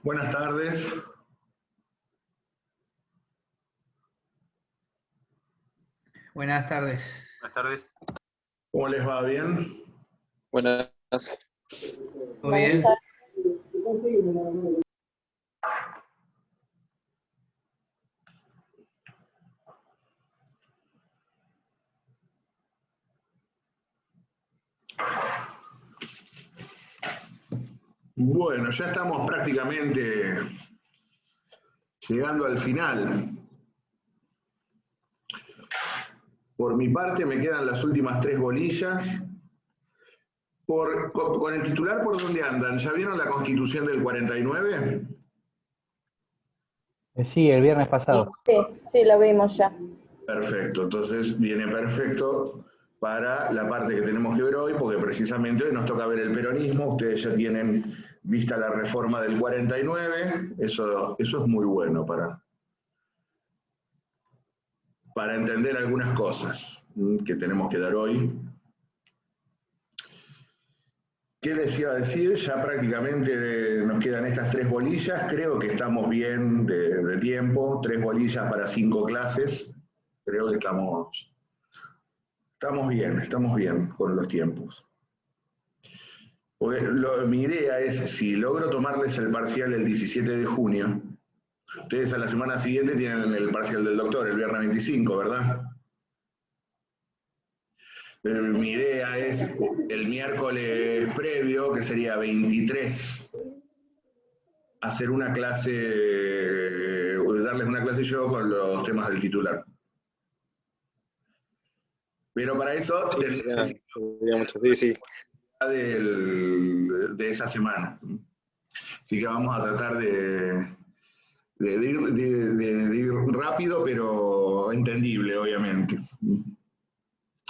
Buenas tardes. Buenas tardes. Buenas tardes. ¿Cómo les va? ¿Bien? Buenas. ¿Todo bien? Bueno, ya estamos prácticamente llegando al final. Por mi parte me quedan las últimas 3 bolillas. Con el titular, ¿por dónde andan? ¿Ya vieron la Constitución del 49? Sí, el viernes pasado. Sí, lo vimos ya. Perfecto, entonces viene perfecto para la parte que tenemos que ver hoy, porque precisamente hoy nos toca ver el peronismo. Ustedes ya tienen vista la reforma del 49, eso es muy bueno para entender algunas cosas que tenemos que dar hoy. ¿Qué les iba a decir? Ya prácticamente nos quedan estas 3 bolillas, creo que estamos bien de tiempo, 3 bolillas para 5 clases, creo que estamos bien con los tiempos. Porque mi idea es, si logro tomarles el parcial el 17 de junio, ustedes a la semana siguiente tienen el parcial del doctor, el viernes 25, ¿verdad? Mi idea es el miércoles previo, que sería 23, hacer una clase, darles una clase yo con los temas del titular. Pero para eso necesito de esa semana. Así que vamos a tratar de ir rápido, pero entendible, obviamente.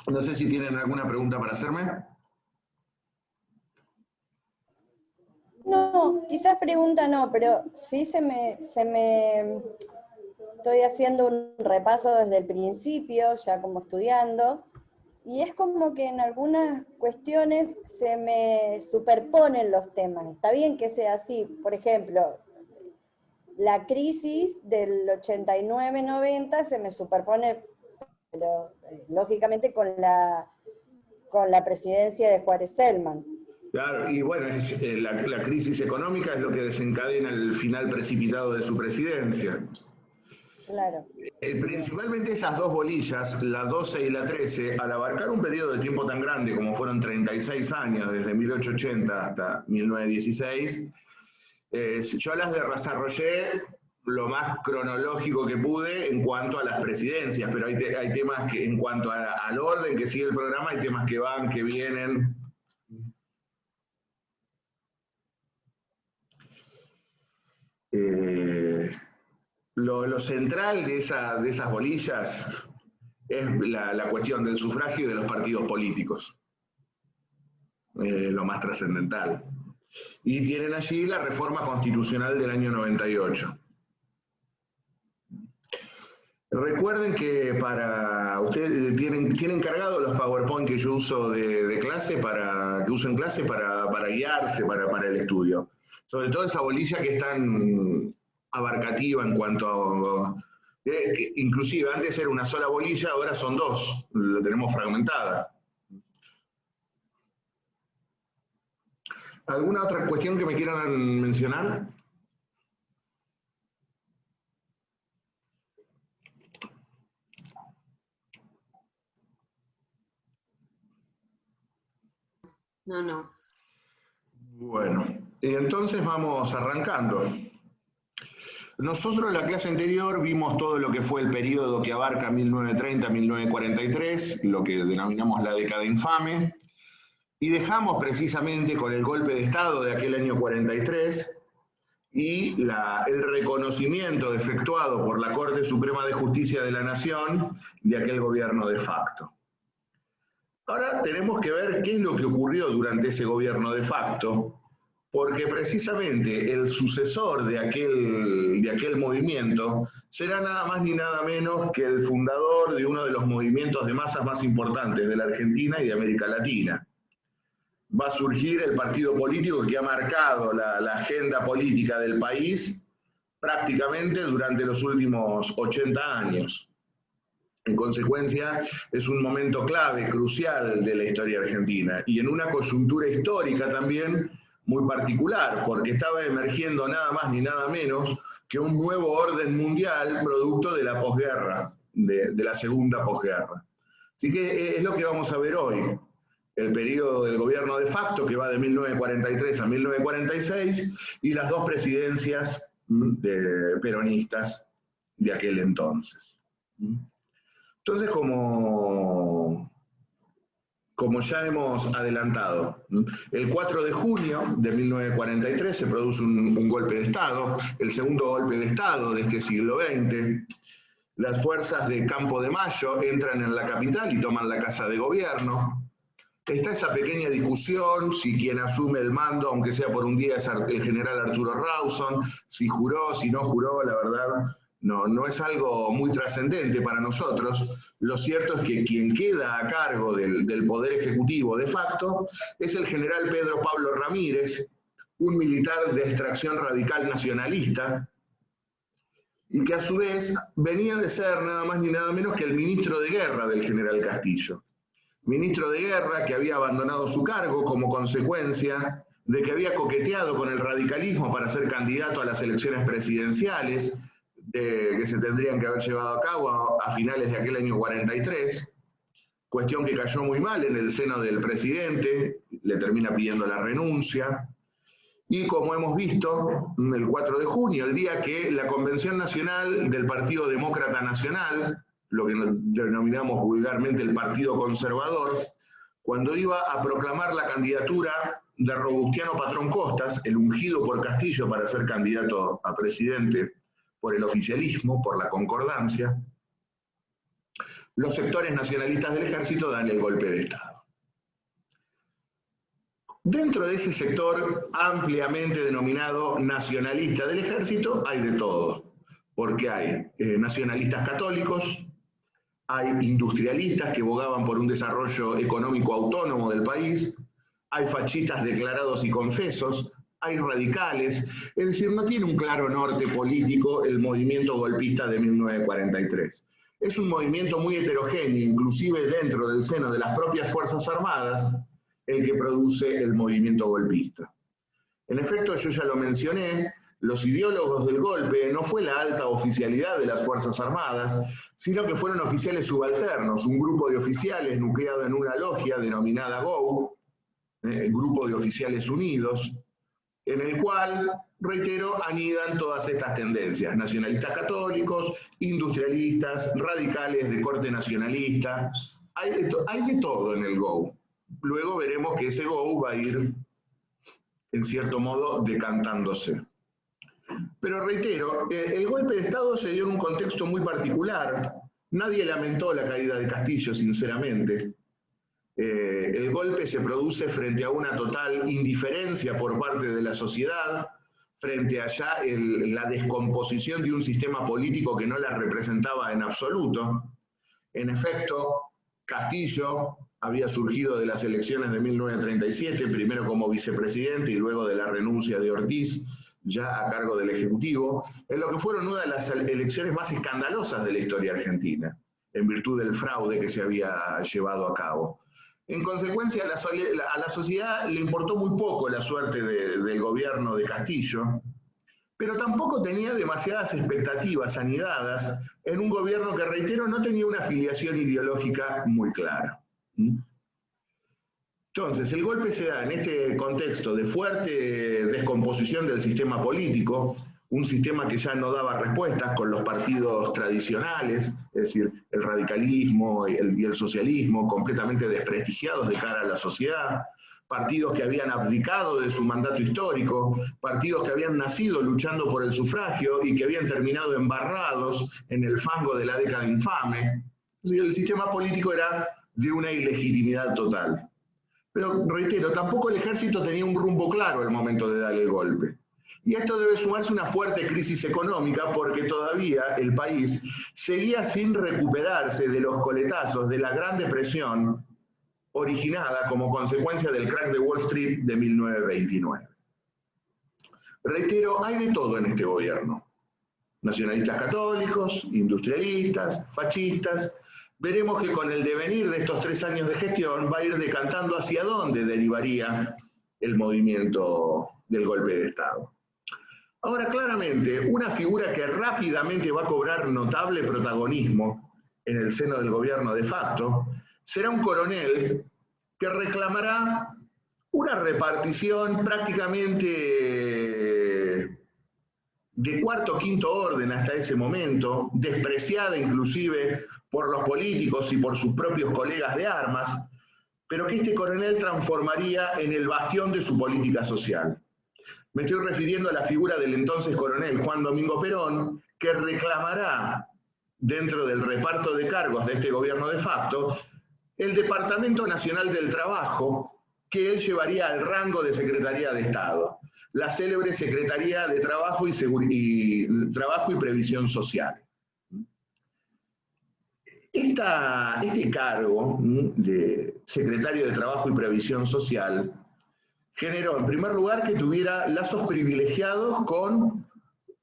No sé si tienen alguna pregunta para hacerme. No, quizás pregunta no, pero sí se me estoy haciendo un repaso desde el principio, ya como estudiando, y es como que en algunas cuestiones se me superponen los temas. Está bien que sea así, por ejemplo, la crisis del 89-90 se me superpone, pero, lógicamente con la presidencia de Juárez Celman. Claro, y bueno, la crisis económica es lo que desencadena el final precipitado de su presidencia. Claro. Principalmente esas 2 bolillas, la 12 y la 13, al abarcar un periodo de tiempo tan grande como fueron 36 años, desde 1880 hasta 1916, yo las desarrollé lo más cronológico que pude en cuanto a las presidencias, pero hay temas que, en cuanto al orden que sigue el programa, hay temas que van, que vienen. Lo central de esas bolillas es la cuestión del sufragio y de los partidos políticos. Lo más trascendental. Y tienen allí la reforma constitucional del año 98. Recuerden que ustedes tienen cargados los PowerPoint que yo uso de clase para guiarse para el estudio. Sobre todo esa bolilla que es tan abarcativa en cuanto a... inclusive antes era una sola bolilla, ahora son 2, la tenemos fragmentada. ¿Alguna otra cuestión que me quieran mencionar? No. Bueno, y entonces vamos arrancando. Nosotros en la clase anterior vimos todo lo que fue el periodo que abarca 1930-1943, lo que denominamos la década infame, y dejamos precisamente con el golpe de Estado de aquel año 43 y el reconocimiento efectuado por la Corte Suprema de Justicia de la Nación de aquel gobierno de facto. Ahora tenemos que ver qué es lo que ocurrió durante ese gobierno de facto, porque precisamente el sucesor de aquel movimiento será nada más ni nada menos que el fundador de uno de los movimientos de masas más importantes de la Argentina y de América Latina. va a surgir el partido político que ha marcado la agenda política del país prácticamente durante los últimos 80 años. En consecuencia, es un momento clave, crucial de la historia argentina, y en una coyuntura histórica también muy particular, porque estaba emergiendo nada más ni nada menos que un nuevo orden mundial producto de la posguerra, de la segunda posguerra. Así que es lo que vamos a ver hoy. El periodo del gobierno de facto, que va de 1943 a 1946, y las dos presidencias peronistas de aquel entonces. Entonces, como ya hemos adelantado, el 4 de junio de 1943 se produce un golpe de Estado, el segundo golpe de Estado de este siglo XX. Las fuerzas de Campo de Mayo entran en la capital y toman la Casa de Gobierno. Está esa pequeña discusión, si quien asume el mando, aunque sea por un día, es el general Arturo Rawson, si juró, si no juró, la verdad, no es algo muy trascendente para nosotros. Lo cierto es que quien queda a cargo del Poder Ejecutivo de facto es el general Pedro Pablo Ramírez, un militar de extracción radical nacionalista, y que a su vez venía de ser nada más ni nada menos que el ministro de Guerra del general Castillo. Ministro de Guerra que había abandonado su cargo como consecuencia de que había coqueteado con el radicalismo para ser candidato a las elecciones presidenciales que se tendrían que haber llevado a cabo a finales de aquel año 43, cuestión que cayó muy mal en el seno del presidente, le termina pidiendo la renuncia, y como hemos visto, el 4 de junio, el día que la Convención Nacional del Partido Demócrata Nacional, lo que denominamos vulgarmente el Partido Conservador, cuando iba a proclamar la candidatura de Robustiano Patrón Costas, el ungido por Castillo para ser candidato a presidente por el oficialismo, por la concordancia, los sectores nacionalistas del ejército dan el golpe de Estado. Dentro de ese sector ampliamente denominado nacionalista del ejército hay de todo, porque hay nacionalistas católicos, hay industrialistas que bogaban por un desarrollo económico autónomo del país, hay fascistas declarados y confesos, hay radicales, es decir, no tiene un claro norte político el movimiento golpista de 1943. Es un movimiento muy heterogéneo, inclusive dentro del seno de las propias Fuerzas Armadas, el que produce el movimiento golpista. En efecto, yo ya lo mencioné, los ideólogos del golpe no fue la alta oficialidad de las Fuerzas Armadas, sino que fueron oficiales subalternos, un grupo de oficiales nucleado en una logia denominada GOU, el Grupo de Oficiales Unidos, en el cual, reitero, anidan todas estas tendencias, nacionalistas católicos, industrialistas, radicales de corte nacionalista, hay de todo en el GOU. Luego veremos que ese GOU va a ir, en cierto modo, decantándose. Pero reitero, el golpe de Estado se dio en un contexto muy particular. Nadie lamentó la caída de Castillo, sinceramente. El golpe se produce frente a una total indiferencia por parte de la sociedad, frente a ya la descomposición de un sistema político que no la representaba en absoluto. En efecto, Castillo había surgido de las elecciones de 1937, primero como vicepresidente y luego de la renuncia de Ortiz, ya a cargo del Ejecutivo, en lo que fueron una de las elecciones más escandalosas de la historia argentina, en virtud del fraude que se había llevado a cabo. En consecuencia, a la sociedad le importó muy poco la suerte del gobierno de Castillo, pero tampoco tenía demasiadas expectativas anidadas en un gobierno que, reitero, no tenía una afiliación ideológica muy clara. Entonces, el golpe se da en este contexto de fuerte descomposición del sistema político, un sistema que ya no daba respuestas con los partidos tradicionales, es decir, el radicalismo y el socialismo completamente desprestigiados de cara a la sociedad, partidos que habían abdicado de su mandato histórico, partidos que habían nacido luchando por el sufragio y que habían terminado embarrados en el fango de la década infame. Es decir, el sistema político era de una ilegitimidad total. Pero, reitero, tampoco el ejército tenía un rumbo claro al momento de dar el golpe. Y a esto debe sumarse una fuerte crisis económica porque todavía el país seguía sin recuperarse de los coletazos de la Gran Depresión originada como consecuencia del crack de Wall Street de 1929. Reitero, hay de todo en este gobierno. Nacionalistas católicos, industrialistas, fascistas. Veremos que con el devenir de estos 3 años de gestión va a ir decantando hacia dónde derivaría el movimiento del golpe de Estado. Ahora, claramente, una figura que rápidamente va a cobrar notable protagonismo en el seno del gobierno de facto será un coronel que reclamará una repartición prácticamente de cuarto o quinto orden hasta ese momento, despreciada inclusive por los políticos y por sus propios colegas de armas, pero que este coronel transformaría en el bastión de su política social. Me estoy refiriendo a la figura del entonces coronel Juan Domingo Perón, que reclamará, dentro del reparto de cargos de este gobierno de facto, el Departamento Nacional del Trabajo, que él llevaría al rango de Secretaría de Estado, la célebre Secretaría de Trabajo y Previsión Social. Este cargo de Secretario de Trabajo y Previsión Social generó, en primer lugar, que tuviera lazos privilegiados con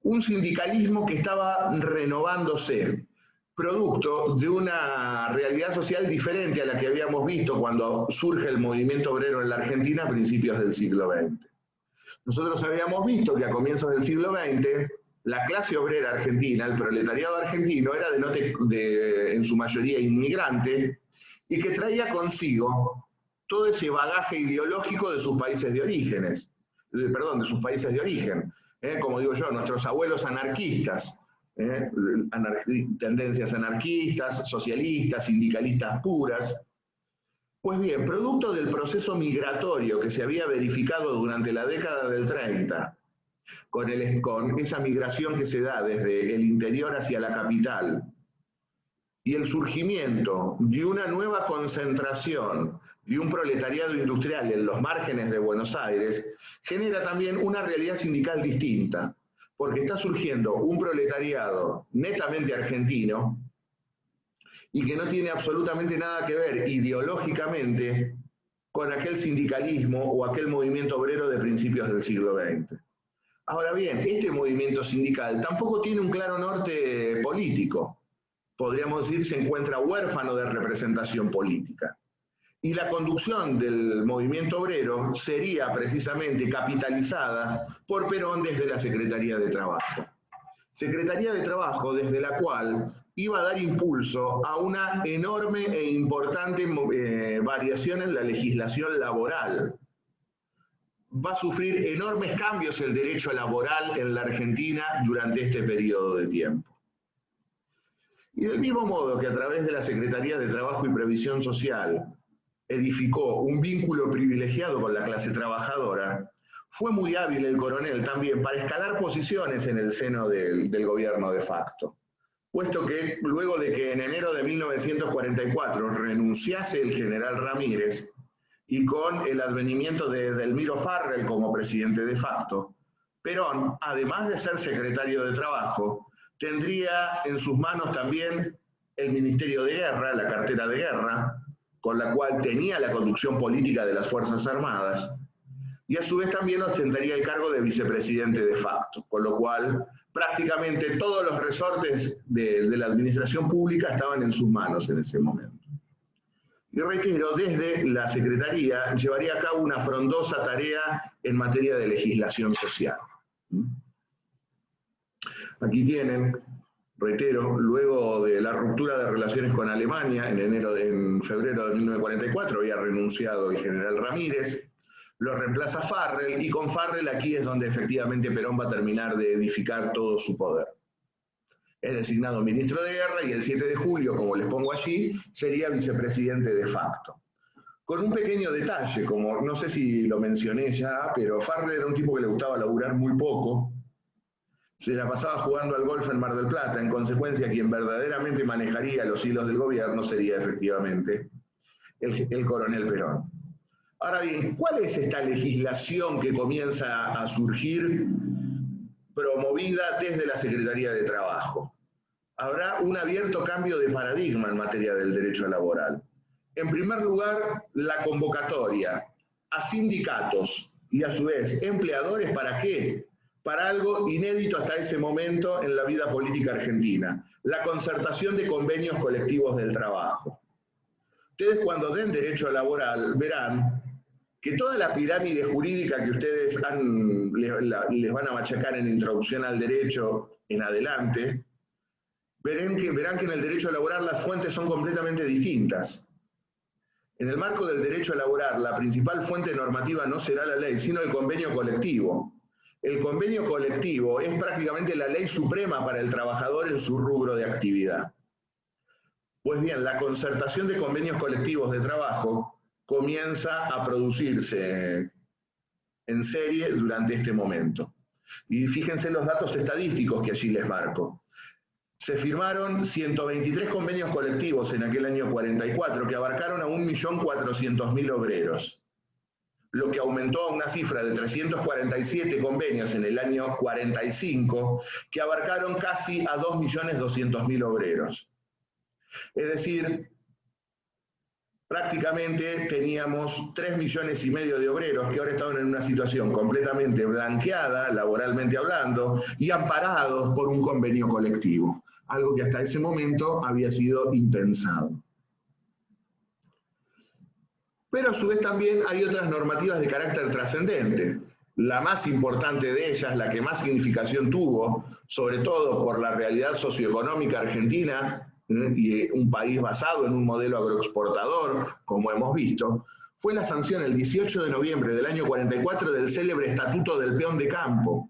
un sindicalismo que estaba renovándose, producto de una realidad social diferente a la que habíamos visto cuando surge el movimiento obrero en la Argentina a principios del siglo XX. Nosotros habíamos visto que a comienzos del siglo XX, la clase obrera argentina, el proletariado argentino, era en su mayoría inmigrante, y que traía consigo todo ese bagaje ideológico de sus países de orígenes, de sus países de origen. Como digo yo, nuestros abuelos anarquistas, tendencias anarquistas, socialistas, sindicalistas puras. Pues bien, producto del proceso migratorio que se había verificado durante la década del 30, con esa migración que se da desde el interior hacia la capital, y el surgimiento de una nueva concentración de un proletariado industrial en los márgenes de Buenos Aires, genera también una realidad sindical distinta, porque está surgiendo un proletariado netamente argentino y que no tiene absolutamente nada que ver ideológicamente con aquel sindicalismo o aquel movimiento obrero de principios del siglo XX. Ahora bien, este movimiento sindical tampoco tiene un claro norte político. Podríamos decir, se encuentra huérfano de representación política. Y la conducción del movimiento obrero sería precisamente capitalizada por Perón desde la Secretaría de Trabajo. Secretaría de Trabajo desde la cual iba a dar impulso a una enorme e importante variación en la legislación laboral. Va a sufrir enormes cambios el derecho laboral en la Argentina durante este periodo de tiempo. Y del mismo modo que a través de la Secretaría de Trabajo y Previsión Social edificó un vínculo privilegiado con la clase trabajadora, fue muy hábil el coronel también para escalar posiciones en el seno del gobierno de facto, puesto que luego de que en enero de 1944 renunciase el general Ramírez y con el advenimiento de Delmiro Farrell como presidente de facto, Perón, además de ser secretario de Trabajo, tendría en sus manos también el Ministerio de Guerra, la cartera de guerra, con la cual tenía la conducción política de las Fuerzas Armadas, y a su vez también ostentaría el cargo de vicepresidente de facto, con lo cual prácticamente todos los resortes de la administración pública estaban en sus manos en ese momento. Y reitero, desde la Secretaría llevaría a cabo una frondosa tarea en materia de legislación social. Aquí tienen, reitero, luego de la ruptura de relaciones con Alemania en febrero de 1944, había renunciado el general Ramírez, lo reemplaza Farrell, y con Farrell aquí es donde efectivamente Perón va a terminar de edificar todo su poder. Es designado ministro de Guerra y el 7 de julio, como les pongo allí, sería vicepresidente de facto. Con un pequeño detalle, como no sé si lo mencioné ya, pero Farrell era un tipo que le gustaba laburar muy poco, se la pasaba jugando al golf en Mar del Plata, en consecuencia quien verdaderamente manejaría los hilos del gobierno sería efectivamente el coronel Perón. Ahora bien, ¿cuál es esta legislación que comienza a surgir promovida desde la Secretaría de Trabajo? Habrá un abierto cambio de paradigma en materia del derecho laboral. En primer lugar, la convocatoria a sindicatos y a su vez empleadores, ¿para qué? Para algo inédito hasta ese momento en la vida política argentina, la concertación de convenios colectivos del trabajo. Ustedes cuando den derecho laboral verán que toda la pirámide jurídica que ustedes les van a machacar en Introducción al Derecho en adelante, verán que en el derecho laboral las fuentes son completamente distintas. En el marco del derecho laboral, la principal fuente normativa no será la ley, sino el convenio colectivo. El convenio colectivo es prácticamente la ley suprema para el trabajador en su rubro de actividad. Pues bien, la concertación de convenios colectivos de trabajo comienza a producirse en serie durante este momento. Y fíjense los datos estadísticos que allí les marco. Se firmaron 123 convenios colectivos en aquel año 44 que abarcaron a 1.400.000 obreros, lo que aumentó a una cifra de 347 convenios en el año 45 que abarcaron casi a 2.200.000 obreros. Es decir, prácticamente teníamos 3,5 millones de obreros que ahora estaban en una situación completamente blanqueada, laboralmente hablando, y amparados por un convenio colectivo, algo que hasta ese momento había sido impensado. Pero a su vez también hay otras normativas de carácter trascendente. La más importante de ellas, la que más significación tuvo, sobre todo por la realidad socioeconómica argentina, y un país basado en un modelo agroexportador, como hemos visto, fue la sanción el 18 de noviembre del año 44 del célebre Estatuto del Peón de Campo,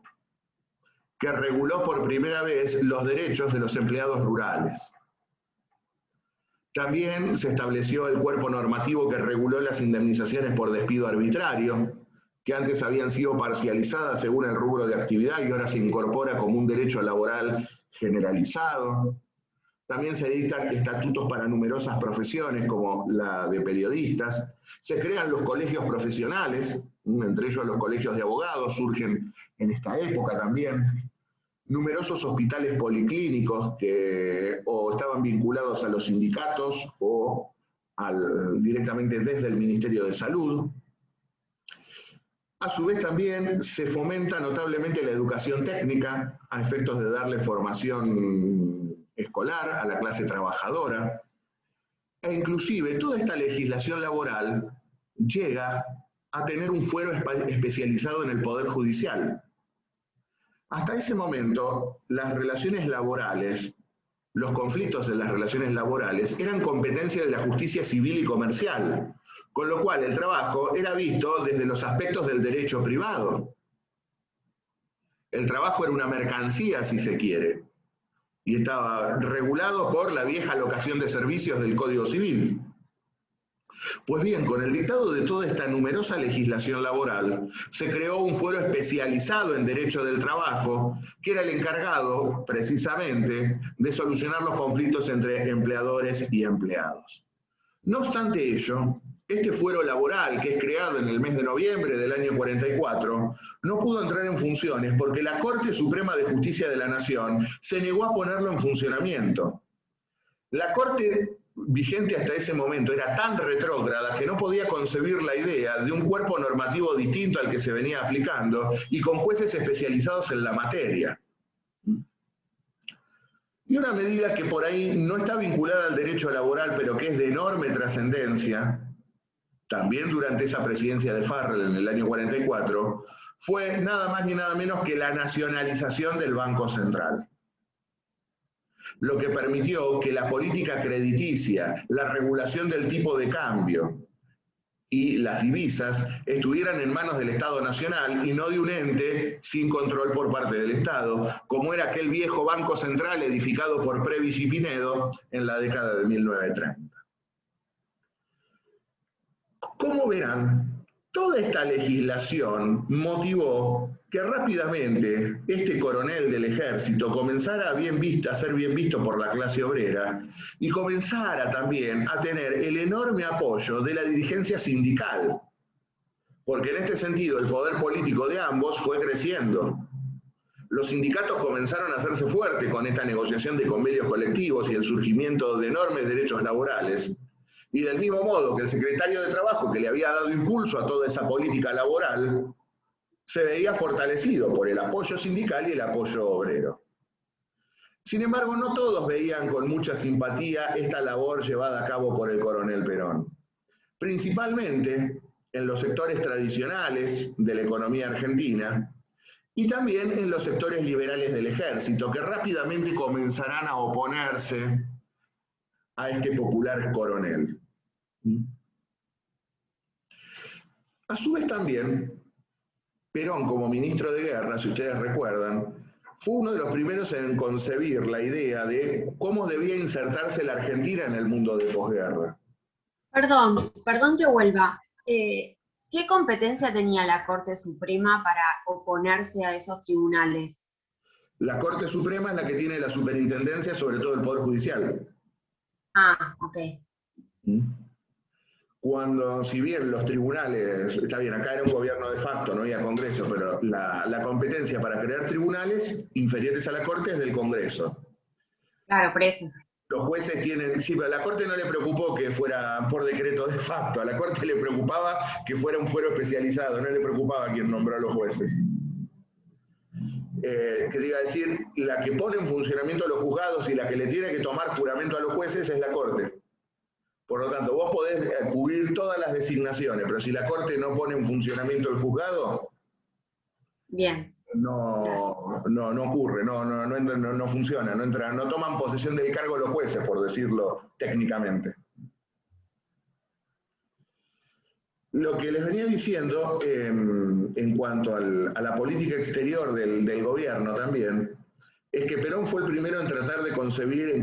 que reguló por primera vez los derechos de los empleados rurales. También se estableció el cuerpo normativo que reguló las indemnizaciones por despido arbitrario, que antes habían sido parcializadas según el rubro de actividad y ahora se incorpora como un derecho laboral generalizado. También se dictan estatutos para numerosas profesiones, como la de periodistas. Se crean los colegios profesionales, entre ellos los colegios de abogados, surgen en esta época también. Numerosos hospitales policlínicos que o estaban vinculados a los sindicatos o directamente desde el Ministerio de Salud. A su vez también se fomenta notablemente la educación técnica a efectos de darle formación escolar a la clase trabajadora, e inclusive toda esta legislación laboral llega a tener un fuero especializado en el Poder Judicial. Hasta ese momento, las relaciones laborales, los conflictos en las relaciones laborales eran competencia de la justicia civil y comercial, con lo cual el trabajo era visto desde los aspectos del derecho privado. El trabajo era una mercancía, si se quiere, y estaba regulado por la vieja locación de servicios del Código Civil. Pues bien, con el dictado de toda esta numerosa legislación laboral, se creó un fuero especializado en derecho del trabajo, que era el encargado, precisamente, de solucionar los conflictos entre empleadores y empleados. No obstante ello, este fuero laboral, que es creado en el mes de noviembre del año 44, no pudo entrar en funciones porque la Corte Suprema de Justicia de la Nación se negó a ponerlo en funcionamiento. La Corte vigente hasta ese momento era tan retrógrada que no podía concebir la idea de un cuerpo normativo distinto al que se venía aplicando y con jueces especializados en la materia. Y una medida que por ahí no está vinculada al derecho laboral, pero que es de enorme trascendencia, también durante esa presidencia de Farrell en el año 44, fue nada más ni nada menos que la nacionalización del Banco Central. Lo que permitió que la política crediticia, la regulación del tipo de cambio y las divisas estuvieran en manos del Estado Nacional y no de un ente sin control por parte del Estado, como era aquel viejo Banco Central edificado por Previs y Pinedo en la década de 1930. Como verán, toda esta legislación motivó que rápidamente este coronel del ejército comenzara a ser bien visto por la clase obrera y comenzara también a tener el enorme apoyo de la dirigencia sindical, porque en este sentido el poder político de ambos fue creciendo. Los sindicatos comenzaron a hacerse fuertes con esta negociación de convenios colectivos y el surgimiento de enormes derechos laborales. Y del mismo modo que el secretario de Trabajo, que le había dado impulso a toda esa política laboral, se veía fortalecido por el apoyo sindical y el apoyo obrero. Sin embargo, no todos veían con mucha simpatía esta labor llevada a cabo por el coronel Perón. Principalmente en los sectores tradicionales de la economía argentina y también en los sectores liberales del ejército, que rápidamente comenzarán a oponerse a este popular coronel. A su vez también, Perón, como ministro de Guerra, si ustedes recuerdan, fue uno de los primeros en concebir la idea de cómo debía insertarse la Argentina en el mundo de posguerra. Perdón que vuelva. ¿Qué competencia tenía la Corte Suprema para oponerse a esos tribunales? La Corte Suprema es la que tiene la superintendencia sobre todo el Poder Judicial. Ah, ok. Cuando, si bien los tribunales, está bien, acá era un gobierno de facto, no había Congreso, pero la competencia para crear tribunales inferiores a la Corte es del Congreso. Claro, por eso. Los jueces tienen, sí, pero a la Corte no le preocupó que fuera por decreto de facto, a la Corte le preocupaba que fuera un fuero especializado, no le preocupaba quién nombró a los jueces. Que te iba a decir, la que pone en funcionamiento a los juzgados y la que le tiene que tomar juramento a los jueces es la Corte. Por lo tanto, vos podés cubrir todas las designaciones, pero si la Corte no pone en funcionamiento el juzgado, bien, no ocurre, no funciona, no toman posesión del cargo los jueces, por decirlo técnicamente. Lo que les venía diciendo en cuanto a la política exterior del gobierno también, es que Perón fue el primero en tratar de concebir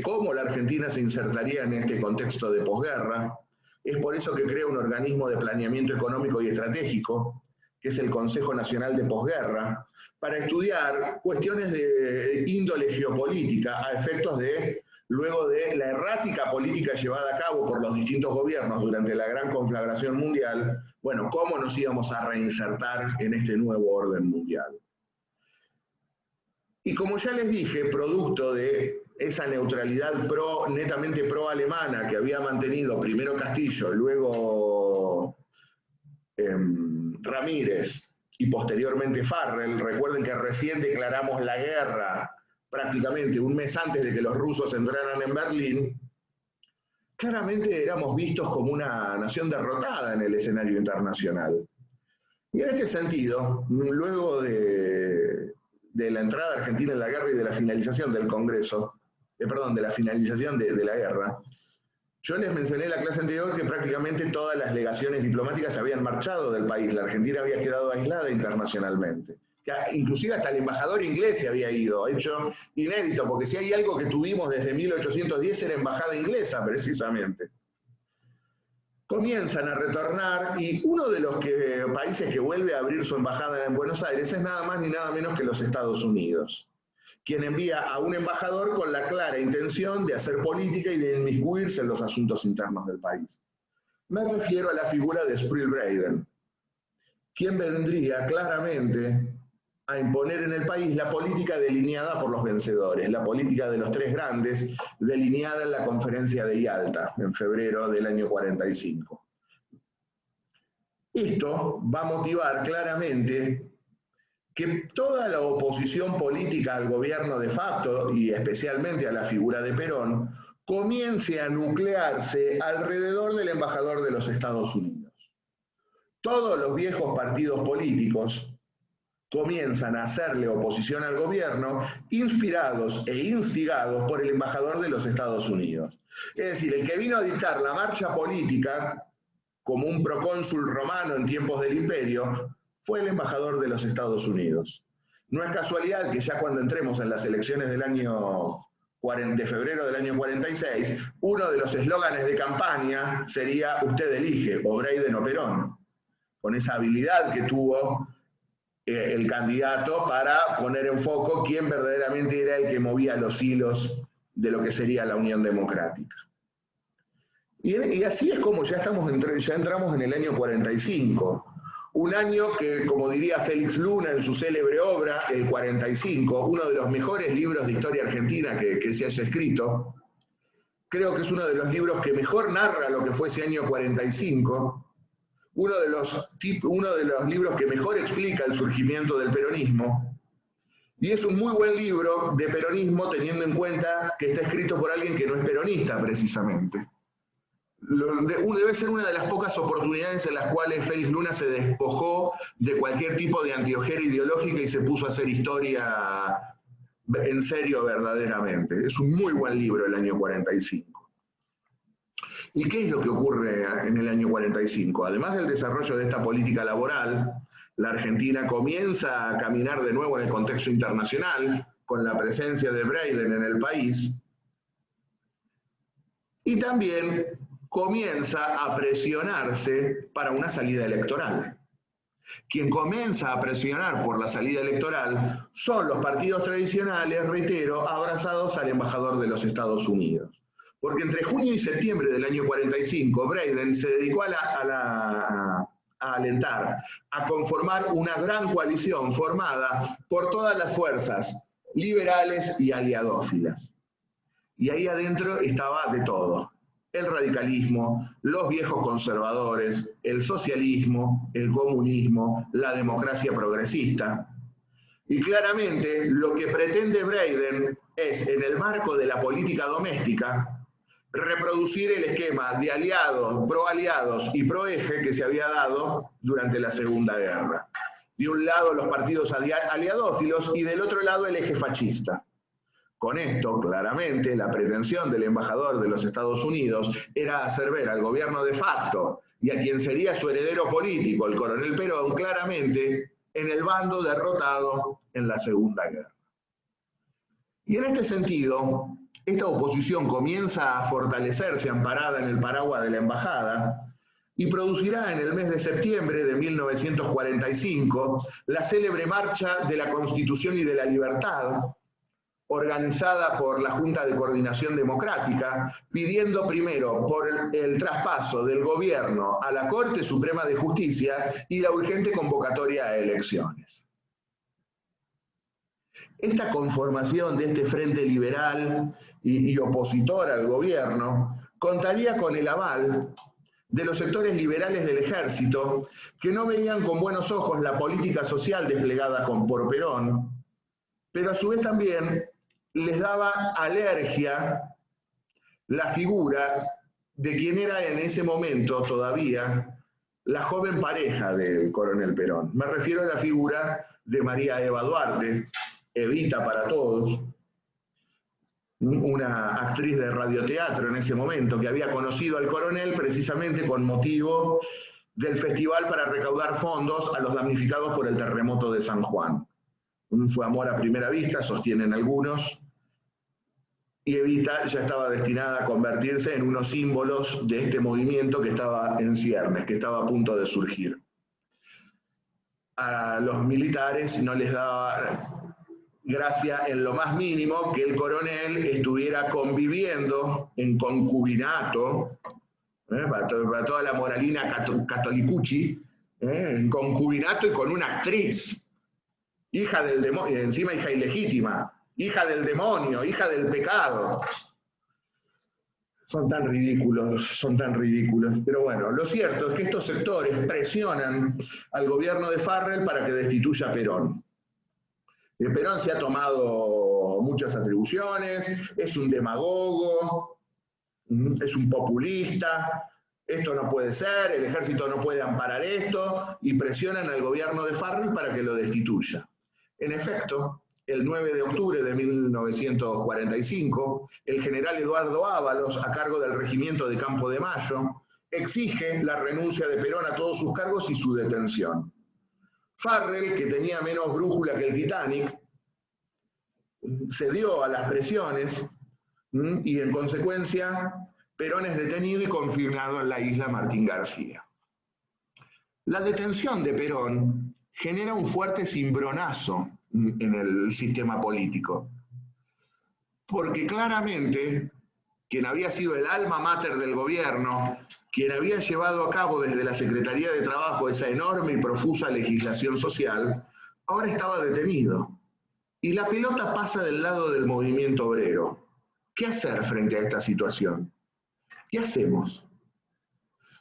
cómo la Argentina se insertaría en este contexto de posguerra. Es por eso que crea un organismo de planeamiento económico y estratégico, que es el Consejo Nacional de Posguerra, para estudiar cuestiones de índole geopolítica a efectos de, luego de la errática política llevada a cabo por los distintos gobiernos durante la gran conflagración mundial, bueno, cómo nos íbamos a reinsertar en este nuevo orden mundial. Y como ya les dije, producto de esa neutralidad netamente pro-alemana que había mantenido primero Castillo, luego Ramírez y posteriormente Farrell, recuerden que recién declaramos la guerra prácticamente un mes antes de que los rusos entraran en Berlín, claramente éramos vistos como una nación derrotada en el escenario internacional. Y en este sentido, luego de la entrada argentina en la guerra y de la finalización del Congreso, de la finalización de la guerra, yo les mencioné en la clase anterior que prácticamente todas las legaciones diplomáticas habían marchado del país, la Argentina había quedado aislada internacionalmente. Inclusive hasta el embajador inglés se había ido, hecho inédito, porque si hay algo que tuvimos desde 1810 era embajada inglesa, precisamente. Comienzan a retornar y uno de los países que vuelve a abrir su embajada en Buenos Aires es nada más ni nada menos que los Estados Unidos, quien envía a un embajador con la clara intención de hacer política y de inmiscuirse en los asuntos internos del país. Me refiero a la figura de Sproul Braden, quien vendría claramente a imponer en el país la política delineada por los vencedores, la política de los tres grandes, delineada en la conferencia de Yalta, en febrero del año 45. Esto va a motivar claramente que toda la oposición política al gobierno de facto, y especialmente a la figura de Perón, comience a nuclearse alrededor del embajador de los Estados Unidos. Todos los viejos partidos políticos comienzan a hacerle oposición al gobierno, inspirados e instigados por el embajador de los Estados Unidos. Es decir, el que vino a dictar la marcha política, como un procónsul romano en tiempos del imperio, fue el embajador de los Estados Unidos. No es casualidad que ya cuando entremos en las elecciones del de febrero del año 46, uno de los eslóganes de campaña sería "Usted elige, o Braden o Perón", con esa habilidad que tuvo el candidato para poner en foco quién verdaderamente era el que movía los hilos de lo que sería la Unión Democrática. Y así es como ya entramos en el año 45, un año que, como diría Félix Luna en su célebre obra, El 45, uno de los mejores libros de historia argentina que se haya escrito, creo que es uno de los libros que mejor narra lo que fue ese año 45, uno de los libros que mejor explica el surgimiento del peronismo, y es un muy buen libro de peronismo teniendo en cuenta que está escrito por alguien que no es peronista precisamente. Debe ser una de las pocas oportunidades en las cuales Félix Luna se despojó de cualquier tipo de antiojera ideológica y se puso a hacer historia en serio verdaderamente. Es un muy buen libro el año 45. ¿Y qué es lo que ocurre en el año 45? Además del desarrollo de esta política laboral, la Argentina comienza a caminar de nuevo en el contexto internacional, con la presencia de Breiden en el país, y también comienza a presionarse para una salida electoral. Quien comienza a presionar por la salida electoral son los partidos tradicionales, reitero, abrazados al embajador de los Estados Unidos. Porque entre junio y septiembre del año 45, Breiden se dedicó a alentar, a conformar una gran coalición formada por todas las fuerzas liberales y aliadófilas. Y ahí adentro estaba de todo: el radicalismo, los viejos conservadores, el socialismo, el comunismo, la democracia progresista. Y claramente lo que pretende Breiden es, en el marco de la política doméstica, reproducir el esquema de aliados, proaliados y proeje que se había dado durante la Segunda Guerra. De un lado los partidos aliadófilos y del otro lado el eje fascista. Con esto, claramente, la pretensión del embajador de los Estados Unidos era hacer ver al gobierno de facto y a quien sería su heredero político, el coronel Perón, claramente en el bando derrotado en la Segunda Guerra. Y en este sentido, esta oposición comienza a fortalecerse amparada en el paraguas de la embajada y producirá en el mes de septiembre de 1945 la célebre Marcha de la Constitución y de la Libertad, organizada por la Junta de Coordinación Democrática, pidiendo primero por el traspaso del gobierno a la Corte Suprema de Justicia y la urgente convocatoria a elecciones. Esta conformación de este frente liberal y opositor al gobierno contaría con el aval de los sectores liberales del ejército, que no veían con buenos ojos la política social desplegada por Perón, pero a su vez también les daba alergia la figura de quien era en ese momento todavía la joven pareja del coronel Perón. Me refiero a la figura de María Eva Duarte, Evita para todos, una actriz de radioteatro en ese momento, que había conocido al coronel precisamente con motivo del festival para recaudar fondos a los damnificados por el terremoto de San Juan. Fue amor a primera vista, sostienen algunos, y Evita ya estaba destinada a convertirse en unos símbolos de este movimiento que estaba en ciernes, que estaba a punto de surgir. A los militares no les daba gracia en lo más mínimo que el coronel estuviera conviviendo en concubinato, para toda la moralina catolicucci, en concubinato y con una actriz, hija del demonio, encima hija ilegítima, hija del demonio, hija del pecado. Son tan ridículos. Pero bueno, lo cierto es que estos sectores presionan al gobierno de Farrell para que destituya a Perón. Perón se ha tomado muchas atribuciones, es un demagogo, es un populista, esto no puede ser, el ejército no puede amparar esto, y presionan al gobierno de Farrell para que lo destituya. En efecto, el 9 de octubre de 1945, el general Eduardo Ábalos, a cargo del regimiento de Campo de Mayo, exige la renuncia de Perón a todos sus cargos y su detención. Farrell, que tenía menos brújula que el Titanic, cedió a las presiones y en consecuencia Perón es detenido y confinado en la isla Martín García. La detención de Perón genera un fuerte cimbronazo en el sistema político, porque claramente quien había sido el alma mater del gobierno, quien había llevado a cabo desde la Secretaría de Trabajo esa enorme y profusa legislación social, ahora estaba detenido. Y la pelota pasa del lado del movimiento obrero, ¿Qué hacer frente a esta situación? ¿Qué hacemos?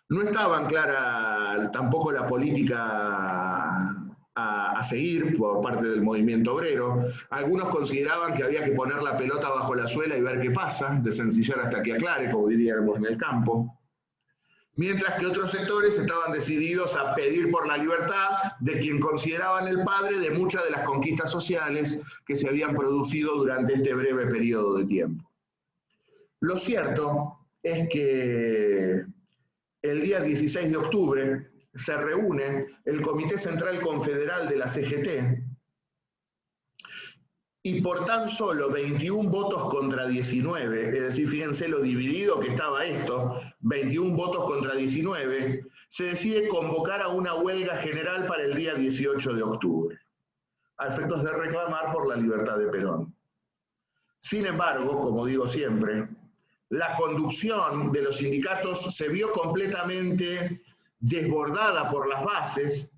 No estaban clara tampoco la política a seguir por parte del movimiento obrero. Algunos consideraban que había que poner la pelota bajo la suela y ver qué pasa, desencillar hasta que aclare, como diríamos en el campo. Mientras que otros sectores estaban decididos a pedir por la libertad de quien consideraban el padre de muchas de las conquistas sociales que se habían producido durante este breve periodo de tiempo. Lo cierto es que el día 16 de octubre se reúne el Comité Central Confederal de la CGT y por tan solo 21 votos contra 19, es decir, fíjense lo dividido que estaba esto, 21 votos contra 19, se decide convocar a una huelga general para el día 18 de octubre, a efectos de reclamar por la libertad de Perón. Sin embargo, como digo siempre, la conducción de los sindicatos se vio completamente desbordada por las bases,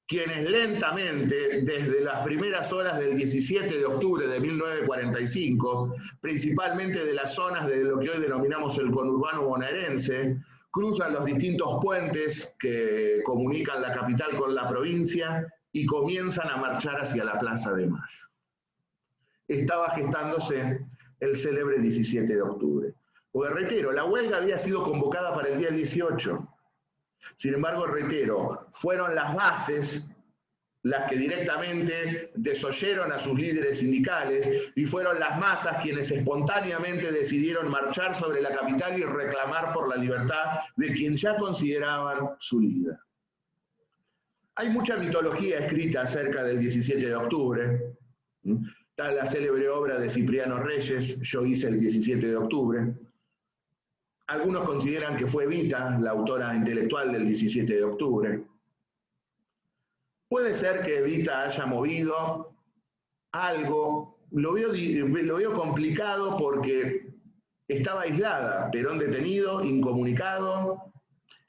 quienes lentamente, desde las primeras horas del 17 de octubre de 1945, principalmente de las zonas de lo que hoy denominamos el conurbano bonaerense, cruzan los distintos puentes que comunican la capital con la provincia y comienzan a marchar hacia la Plaza de Mayo. Estaba gestándose el célebre 17 de octubre. Porque reitero, la huelga había sido convocada para el día 18. Sin embargo, reitero, fueron las bases las que directamente desoyeron a sus líderes sindicales y fueron las masas quienes espontáneamente decidieron marchar sobre la capital y reclamar por la libertad de quien ya consideraban su líder. Hay mucha mitología escrita acerca del 17 de octubre. Está la célebre obra de Cipriano Reyes, Yo hice el 17 de octubre. Algunos consideran que fue Evita, la autora intelectual del 17 de octubre. Puede ser que Evita haya movido algo, lo veo complicado porque estaba aislada, Perón detenido, incomunicado,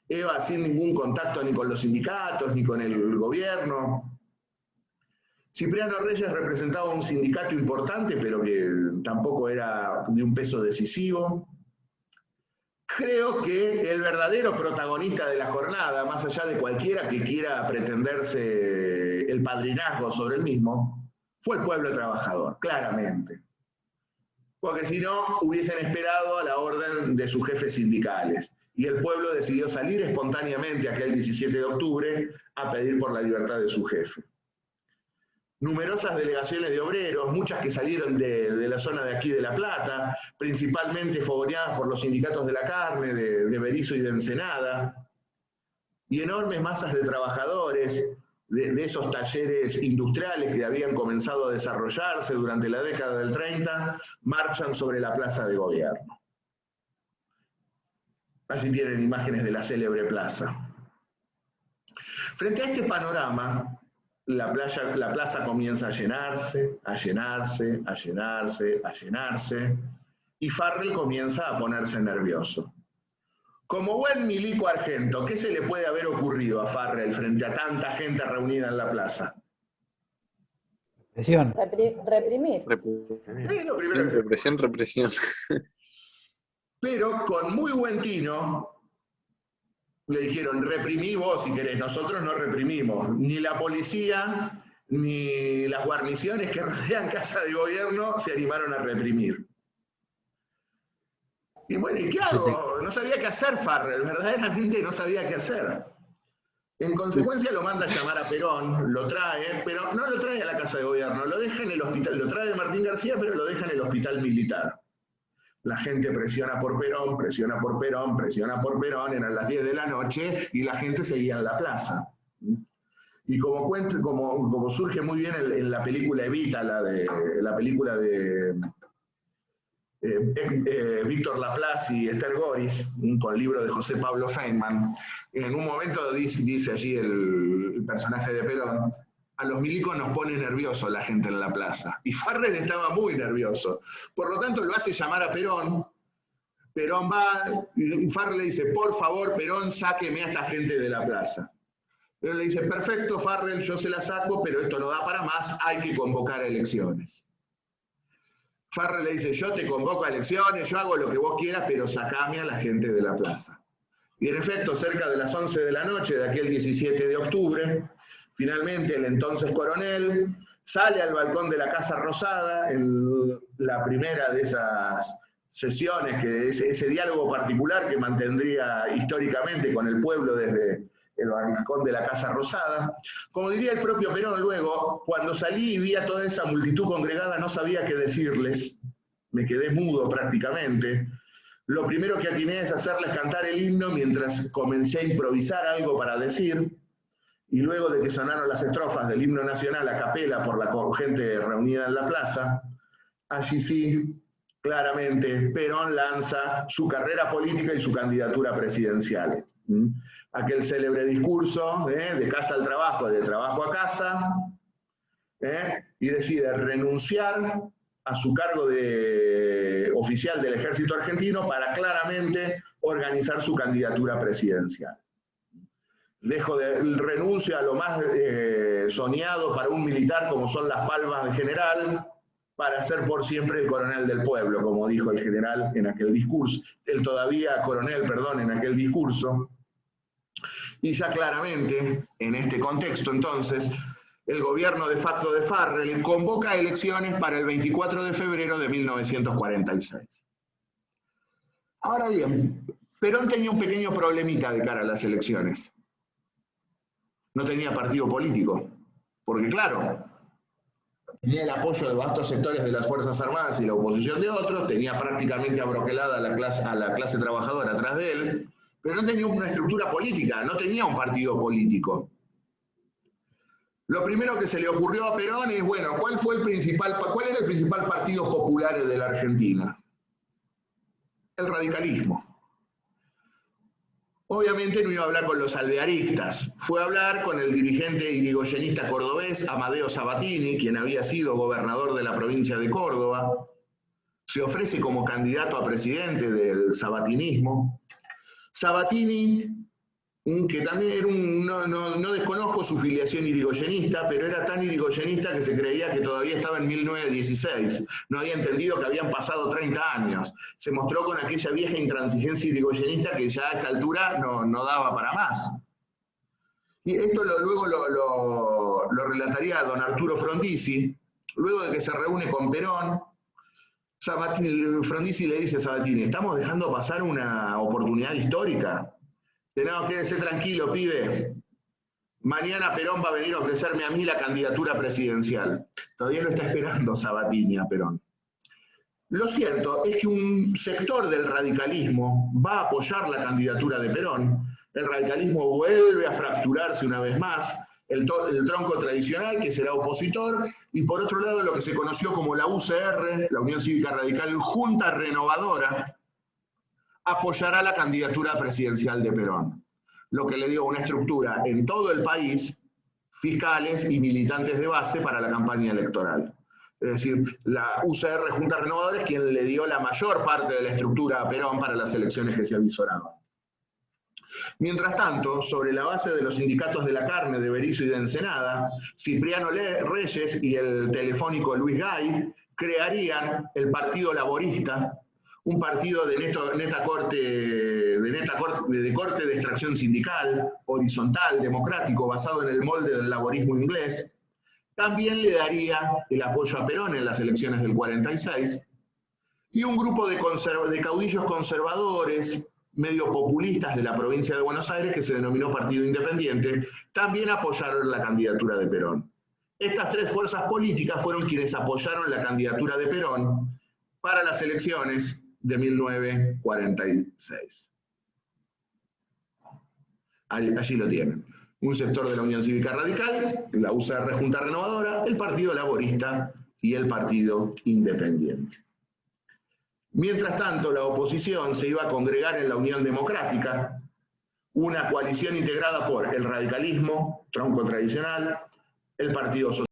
Eva sin ningún contacto ni con los sindicatos ni con el gobierno. Cipriano Reyes representaba un sindicato importante, pero que tampoco era de un peso decisivo. Creo que el verdadero protagonista de la jornada, más allá de cualquiera que quiera pretenderse el padrinazgo sobre el mismo, fue el pueblo trabajador, claramente. Porque si no, hubiesen esperado a la orden de sus jefes sindicales. Y el pueblo decidió salir espontáneamente aquel 17 de octubre a pedir por la libertad de su jefe. Numerosas delegaciones de obreros, muchas que salieron de la zona de aquí de La Plata, principalmente fogoneadas por los sindicatos de la carne, de Berisso y de Ensenada, y enormes masas de trabajadores de esos talleres industriales que habían comenzado a desarrollarse durante la década del 30, marchan sobre la Plaza de Gobierno. Allí tienen imágenes de la célebre plaza. Frente a este panorama, la plaza comienza a llenarse, a llenarse, a llenarse, a llenarse, y Farrell comienza a ponerse nervioso. Como buen milico argento, ¿qué se le puede haber ocurrido a Farrell frente a tanta gente reunida en la plaza? Represión. Reprimir. Sí, represión. Pero con muy buen tino, le dijeron, reprimí vos si querés, nosotros no reprimimos. Ni la policía, ni las guarniciones que rodean Casa de Gobierno se animaron a reprimir. Y bueno, ¿y qué hago? No sabía qué hacer Farrell, verdaderamente no sabía qué hacer. En consecuencia lo manda a llamar a Perón, lo trae, pero no lo trae a la Casa de Gobierno, lo deja en el hospital, lo trae de Martín García, pero lo deja en el hospital militar. La gente presiona por Perón, presiona por Perón, presiona por Perón, eran las 10 de la noche y la gente seguía en la plaza. Y como surge muy bien en la película Evita, la película de Víctor Laplace y Esther Goris, con el libro de José Pablo Feynman, en un momento dice allí el personaje de Perón, a los milicos nos pone nervioso la gente en la plaza. Y Farrell estaba muy nervioso. Por lo tanto, lo hace llamar a Perón. Perón va, y Farrell le dice, por favor, Perón, sáqueme a esta gente de la plaza. Perón le dice, perfecto, Farrell, yo se la saco, pero esto no da para más, hay que convocar elecciones. Farrell le dice, yo te convoco a elecciones, yo hago lo que vos quieras, pero sacame a la gente de la plaza. Y en efecto, cerca de las 11 de la noche de aquel 17 de octubre, finalmente el entonces coronel sale al balcón de la Casa Rosada en la primera de esas sesiones, que ese diálogo particular que mantendría históricamente con el pueblo desde el balcón de la Casa Rosada. Como diría el propio Perón luego, cuando salí y vi a toda esa multitud congregada no sabía qué decirles, me quedé mudo prácticamente. Lo primero que atiné es hacerles cantar el himno mientras comencé a improvisar algo para decir, y luego de que sonaron las estrofas del himno nacional a capela por la gente reunida en la plaza, allí sí, claramente, Perón lanza su carrera política y su candidatura presidencial. Aquel célebre discurso de casa al trabajo, de trabajo a casa, y decide renunciar a su cargo de oficial del ejército argentino para claramente organizar su candidatura presidencial. Renuncio a lo más soñado para un militar como son las palmas de general, para ser por siempre el coronel del pueblo, como dijo el general en aquel discurso, el todavía coronel, perdón, en aquel discurso. Y ya claramente, en este contexto entonces, el gobierno de facto de Farrell convoca elecciones para el 24 de febrero de 1946. Ahora bien, Perón tenía un pequeño problemita de cara a las elecciones. No tenía partido político, porque claro, tenía el apoyo de vastos sectores de las Fuerzas Armadas y la oposición de otros, tenía prácticamente abroquelada a la clase trabajadora atrás de él, pero no tenía una estructura política, no tenía un partido político. Lo primero que se le ocurrió a Perón es, bueno, ¿cuál era el principal partido popular de la Argentina? El radicalismo. Obviamente no iba a hablar con los alvearistas, fue a hablar con el dirigente irigoyenista cordobés Amadeo Sabatini, quien había sido gobernador de la provincia de Córdoba, se ofrece como candidato a presidente del sabatinismo. Sabatini, que también era no desconozco su filiación irigoyenista, pero era tan irigoyenista que se creía que todavía estaba en 1916. No había entendido que habían pasado 30 años. Se mostró con aquella vieja intransigencia irigoyenista que ya a esta altura no daba para más. Y esto luego lo relataría don Arturo Frondizi, luego de que se reúne con Perón. Frondizi le dice a Sabatini, estamos dejando pasar una oportunidad histórica. No, quédese tranquilo, pibe. Mañana Perón va a venir a ofrecerme a mí la candidatura presidencial. Todavía lo está esperando Sabatini a Perón. Lo cierto es que un sector del radicalismo va a apoyar la candidatura de Perón. El radicalismo vuelve a fracturarse una vez más. El tronco tradicional, que será opositor, y por otro lado lo que se conoció como la UCR, la Unión Cívica Radical Junta Renovadora, apoyará la candidatura presidencial de Perón, lo que le dio una estructura en todo el país, fiscales y militantes de base para la campaña electoral. Es decir, la UCR Junta Renovadora es quien le dio la mayor parte de la estructura a Perón para las elecciones que se avisoraban. Mientras tanto, sobre la base de los sindicatos de la carne de Berisso y de Ensenada, Cipriano Reyes y el telefónico Luis Gay crearían el Partido Laborista, un partido de corte de extracción sindical, horizontal, democrático, basado en el molde del laborismo inglés. También le daría el apoyo a Perón en las elecciones del 46, y un grupo de caudillos conservadores, medio populistas de la provincia de Buenos Aires, que se denominó Partido Independiente, también apoyaron la candidatura de Perón. Estas tres fuerzas políticas fueron quienes apoyaron la candidatura de Perón para las elecciones de 1946. Allí lo tienen. Un sector de la Unión Cívica Radical, la UCR Junta Renovadora, el Partido Laborista y el Partido Independiente. Mientras tanto, la oposición se iba a congregar en la Unión Democrática, una coalición integrada por el radicalismo, tronco tradicional, el Partido Social